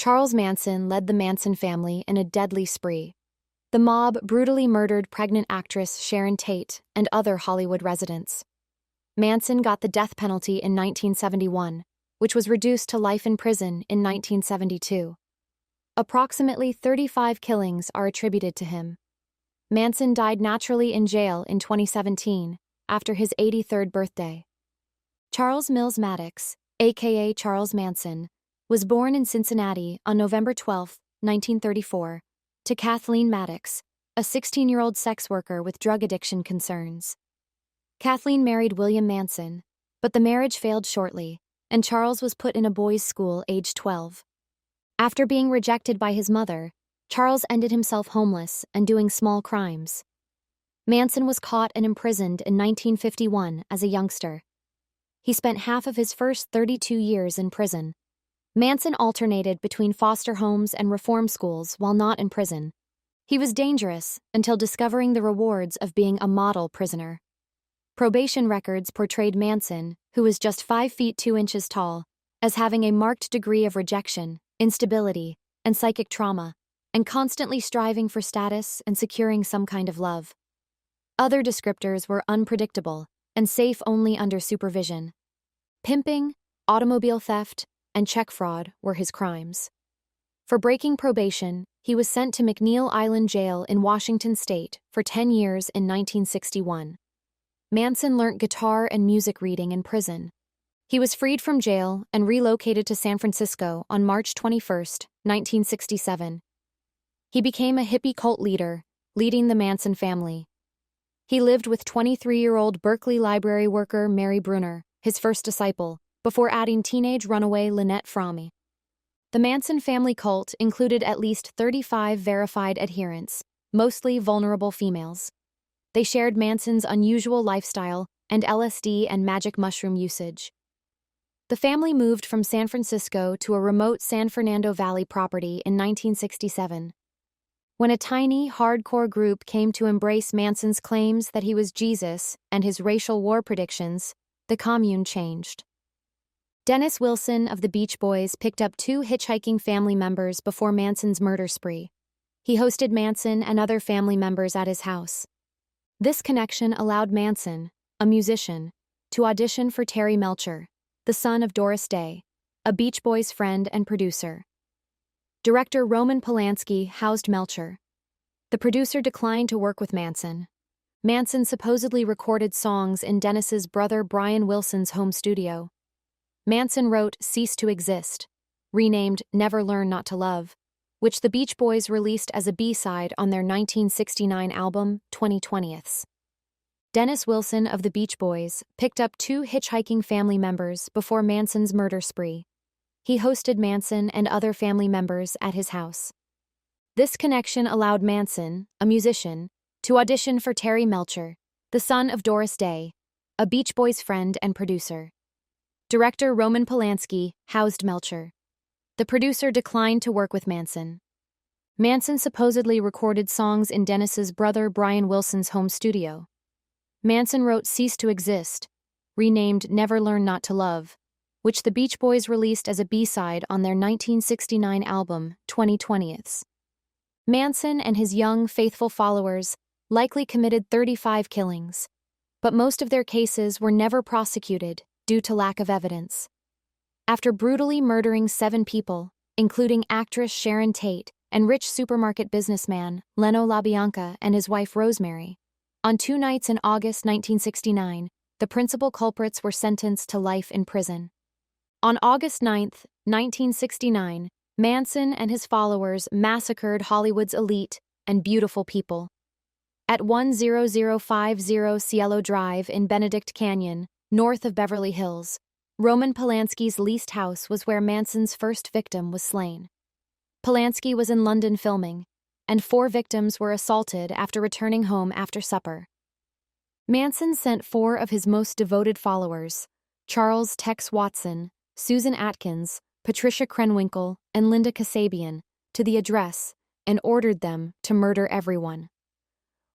Charles Manson led the Manson family in a deadly spree. The mob brutally murdered pregnant actress Sharon Tate and other Hollywood residents. Manson got the death penalty in 1971, which was reduced to life in prison in 1972. Approximately 35 killings are attributed to him. Manson died naturally in jail in 2017, after his 83rd birthday. Charles Milles Maddox, aka Charles Manson, was born in Cincinnati on November 12, 1934, to Kathleen Maddox, a 16-year-old sex worker with drug addiction concerns. Kathleen married William Manson, but the marriage failed shortly, and Charles was put in a boys' school aged 12. After being rejected by his mother, Charles ended himself homeless and doing small crimes. Manson was caught and imprisoned in 1951 as a youngster. He spent half of his first 32 years in prison. Manson alternated between foster homes and reform schools while not in prison. He was dangerous until discovering the rewards of being a model prisoner. Probation records portrayed Manson, who was just 5 feet 2 inches tall, as having a marked degree of rejection, instability, and psychic trauma, and constantly striving for status and securing some kind of love. Other descriptors were unpredictable and safe only under supervision. Pimping, automobile theft, and check fraud were his crimes. For breaking probation, he was sent to McNeil Island Jail in Washington State for 10 years in 1961. Manson learnt guitar and music reading in prison. He was freed from jail and relocated to San Francisco on March 21, 1967. He became a hippie cult leader, leading the Manson family. He lived with 23-year-old Berkeley library worker Mary Brunner, his first disciple, before adding teenage runaway Lynette Fromme. The Manson family cult included at least 35 verified adherents, mostly vulnerable females. They shared Manson's unusual lifestyle and LSD and magic mushroom usage. The family moved from San Francisco to a remote San Fernando Valley property in 1967. When a tiny, hardcore group came to embrace Manson's claims that he was Jesus and his racial war predictions, the commune changed. Dennis Wilson of the Beach Boys picked up 2 hitchhiking family members before Manson's murder spree. He hosted Manson and other family members at his house. This connection allowed Manson, a musician, to audition for Terry Melcher, the son of Doris Day, a Beach Boys friend and producer. Director Roman Polanski housed Melcher. The producer declined to work with Manson. Manson supposedly recorded songs in Dennis's brother Brian Wilson's home studio. Manson wrote Cease to Exist, renamed Never Learn Not to Love, which the Beach Boys released as a B-side on their 1969 album, 2020ths. Dennis Wilson of the Beach Boys picked up 2 hitchhiking family members before Manson's murder spree. He hosted Manson and other family members at his house. This connection allowed Manson, a musician, to audition for Terry Melcher, the son of Doris Day, a Beach Boys friend and producer. Director Roman Polanski housed Melcher. The producer declined to work with Manson. Manson supposedly recorded songs in Dennis's brother Brian Wilson's home studio. Manson wrote Cease to Exist, renamed Never Learn Not to Love, which the Beach Boys released as a B-side on their 1969 album, 2020ths. Manson and his young, faithful followers likely committed 35 killings, but most of their cases were never prosecuted due to lack of evidence. After brutally murdering 7 people, including actress Sharon Tate and rich supermarket businessman Leno LaBianca and his wife Rosemary, on 2 nights in August 1969, the principal culprits were sentenced to life in prison. On August 9, 1969, Manson and his followers massacred Hollywood's elite and beautiful people. At 10050 Cielo Drive in Benedict Canyon, north of Beverly Hills, Roman Polanski's leased house was where Manson's first victim was slain. Polanski was in London filming, and 4 victims were assaulted after returning home after supper. Manson sent 4 of his most devoted followers, Charles Tex Watson, Susan Atkins, Patricia Krenwinkel, and Linda Kasabian, to the address and ordered them to murder everyone.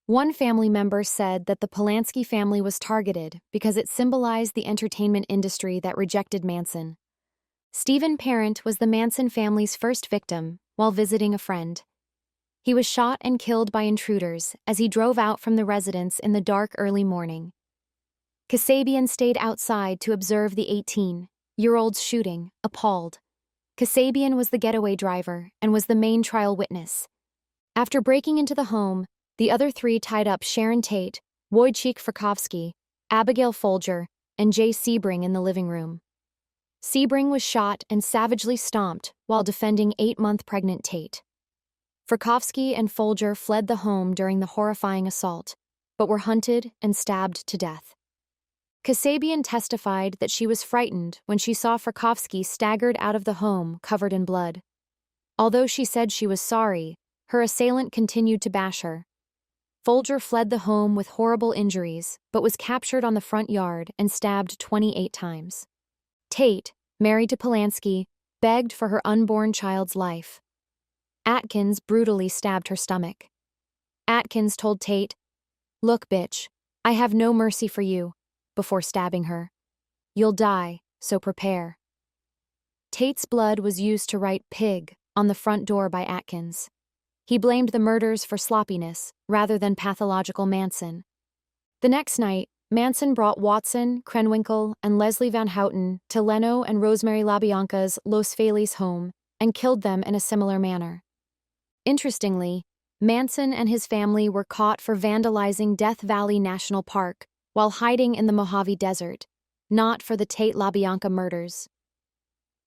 One family member said that the Polanski family was targeted because it symbolized the entertainment industry that rejected Manson. Stephen Parent was the Manson family's first victim while visiting a friend. He was shot and killed by intruders as he drove out from the residence in the dark early morning. Kasabian stayed outside to observe the 18-year-old's shooting, appalled. Kasabian was the getaway driver and was the main trial witness. After breaking into the home, the other three tied up Sharon Tate, Wojciech Frykowski, Abigail Folger, and Jay Sebring in the living room. Sebring was shot and savagely stomped while defending 8-month pregnant Tate. Frykowski and Folger fled the home during the horrifying assault, but were hunted and stabbed to death. Kasabian testified that she was frightened when she saw Frykowski staggered out of the home covered in blood. Although she said she was sorry, her assailant continued to bash her. Folger fled the home with horrible injuries, but was captured on the front yard and stabbed 28 times. Tate, married to Polanski, begged for her unborn child's life. Atkins brutally stabbed her stomach. Atkins told Tate, "Look, bitch, I have no mercy for you," before stabbing her. "You'll die, so prepare." Tate's blood was used to write "pig" on the front door by Atkins. He blamed the murders for sloppiness rather than pathological Manson. The next night, Manson brought Watson, Krenwinkel, and Leslie Van Houten to Leno and Rosemary LaBianca's Los Feliz home and killed them in a similar manner. Interestingly, Manson and his family were caught for vandalizing Death Valley National Park while hiding in the Mojave Desert, not for the Tate LaBianca murders.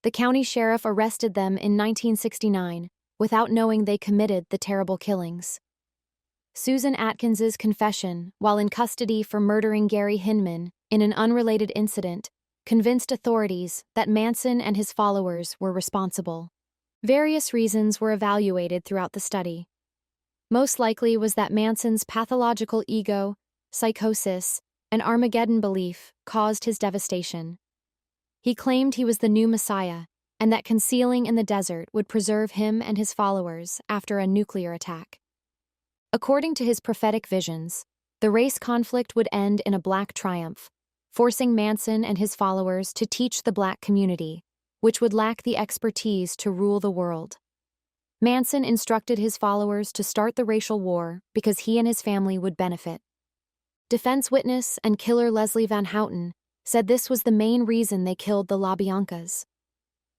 The county sheriff arrested them in 1969 without knowing they committed the terrible killings. Susan Atkins's confession, while in custody for murdering Gary Hinman in an unrelated incident, convinced authorities that Manson and his followers were responsible. Various reasons were evaluated throughout the study. Most likely was that Manson's pathological ego, psychosis, and Armageddon belief caused his devastation. He claimed he was the new Messiah, and that concealing in the desert would preserve him and his followers after a nuclear attack. According to his prophetic visions, the race conflict would end in a black triumph, forcing Manson and his followers to teach the black community, which would lack the expertise to rule the world. Manson instructed his followers to start the racial war because he and his family would benefit. Defense witness and killer Leslie Van Houten said this was the main reason they killed the LaBiancas.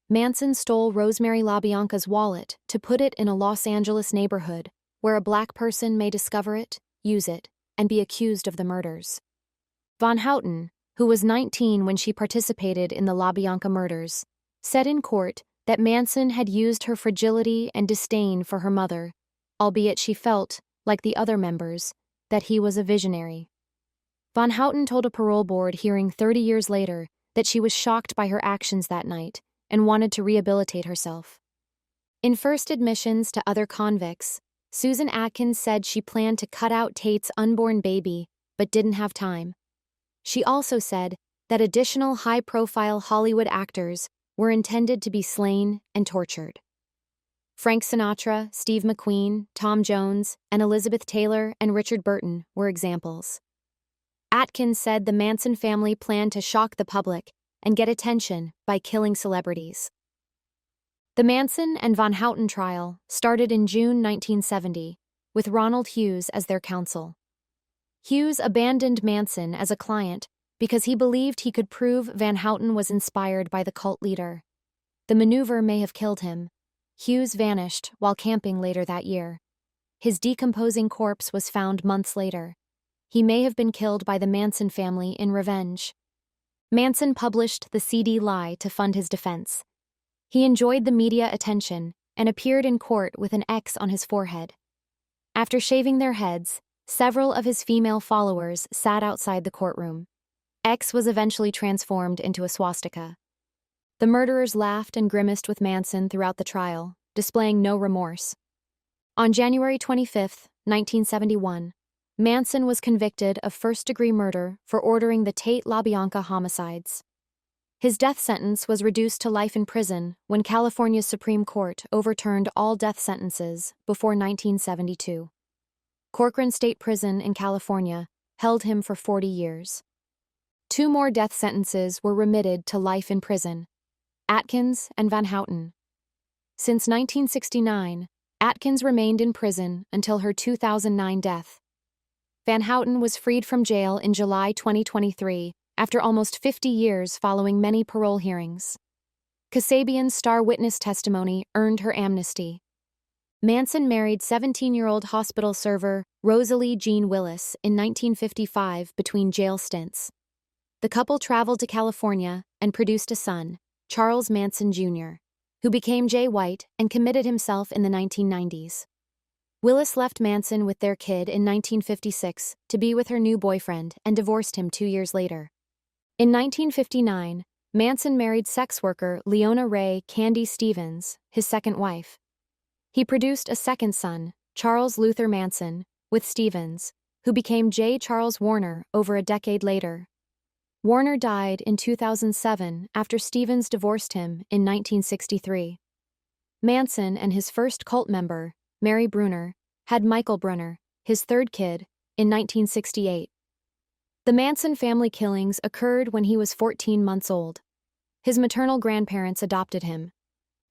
Manson stole Rosemary LaBianca's wallet to put it in a Los Angeles neighborhood where a black person may discover it, use it, and be accused of the murders. Van Houten, who was 19 when she participated in the LaBianca murders, said in court that Manson had used her fragility and disdain for her mother, albeit she felt, like the other members, that he was a visionary. Van Houten told a parole board hearing 30 years later that she was shocked by her actions that night and wanted to rehabilitate herself. In first admissions to other convicts, Susan Atkins said she planned to cut out Tate's unborn baby, but didn't have time. She also said that additional high-profile Hollywood actors were intended to be slain and tortured. Frank Sinatra, Steve McQueen, Tom Jones, and Elizabeth Taylor and Richard Burton were examples. Atkins said the Manson family planned to shock the public and get attention by killing celebrities. The Manson and Van Houten trial started in June 1970, with Ronald Hughes as their counsel. Hughes abandoned Manson as a client because he believed he could prove Van Houten was inspired by the cult leader. The maneuver may have killed him. Hughes vanished while camping later that year. His decomposing corpse was found months later. He may have been killed by the Manson family in revenge. Manson published the CD Lie to fund his defense. He enjoyed the media attention and appeared in court with an X on his forehead. After shaving their heads, several of his female followers sat outside the courtroom. X was eventually transformed into a swastika. The murderers laughed and grimaced with Manson throughout the trial, displaying no remorse. On January 25, 1971, Manson was convicted of first-degree murder for ordering the Tate LaBianca homicides. His death sentence was reduced to life in prison when California's Supreme Court overturned all death sentences before 1972. Corcoran State Prison in California held him for 40 years. 2 more death sentences were remitted to life in prison. Atkins and Van Houten. Since 1969, Atkins remained in prison until her 2009 death. Van Houten was freed from jail in July 2023 after almost 50 years following many parole hearings. Kasabian's star witness testimony earned her amnesty. Manson married 17-year-old hospital server Rosalie Jean Willis in 1955 between jail stints. The couple traveled to California and produced a son, Charles Manson Jr., who became Jay White and committed himself in the 1990s. Willis left Manson with their kid in 1956 to be with her new boyfriend and divorced him 2 years later. In 1959, Manson married sex worker Leona Ray Candy Stevens, his second wife. He produced a second son, Charles Luther Manson, with Stevens, who became J. Charles Warner over a decade later. Warner died in 2007 after Stevens divorced him in 1963. Manson and his first cult member, Mary Brunner, had Michael Brunner, his third kid, in 1968. The Manson family killings occurred when he was 14 months old. His maternal grandparents adopted him.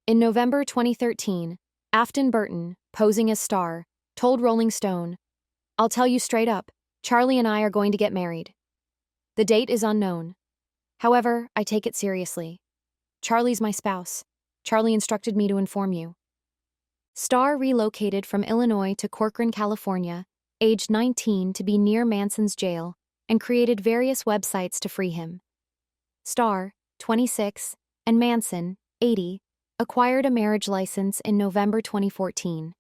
In November 2013, Afton Burton, posing as Star, told Rolling Stone, "I'll tell you straight up, Charlie and I are going to get married. The date is unknown. However, I take it seriously. Charlie's my spouse. Charlie instructed me to inform you." Star relocated from Illinois to Corcoran, California, aged 19 to be near Manson's jail, and created various websites to free him. Star, 26, and Manson, 80, acquired a marriage license in November 2014.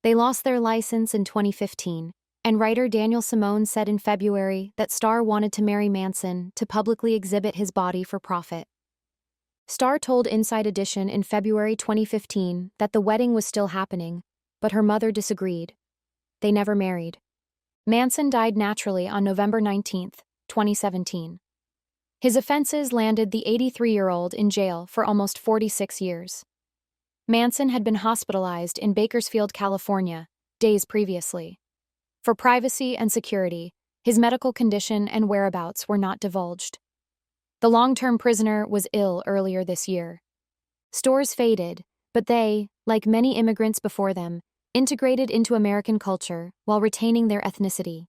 They lost their license in 2015, and writer Daniel Simone said in February that Star wanted to marry Manson to publicly exhibit his body for profit. Star told Inside Edition in February 2015 that the wedding was still happening, but her mother disagreed. They never married. Manson died naturally on November 19, 2017. His offenses landed the 83-year-old in jail for almost 46 years. Manson had been hospitalized in Bakersfield, California, days previously. For privacy and security, his medical condition and whereabouts were not divulged. The long-term prisoner was ill earlier this year. Stores faded, but they, like many immigrants before them, integrated into American culture while retaining their ethnicity.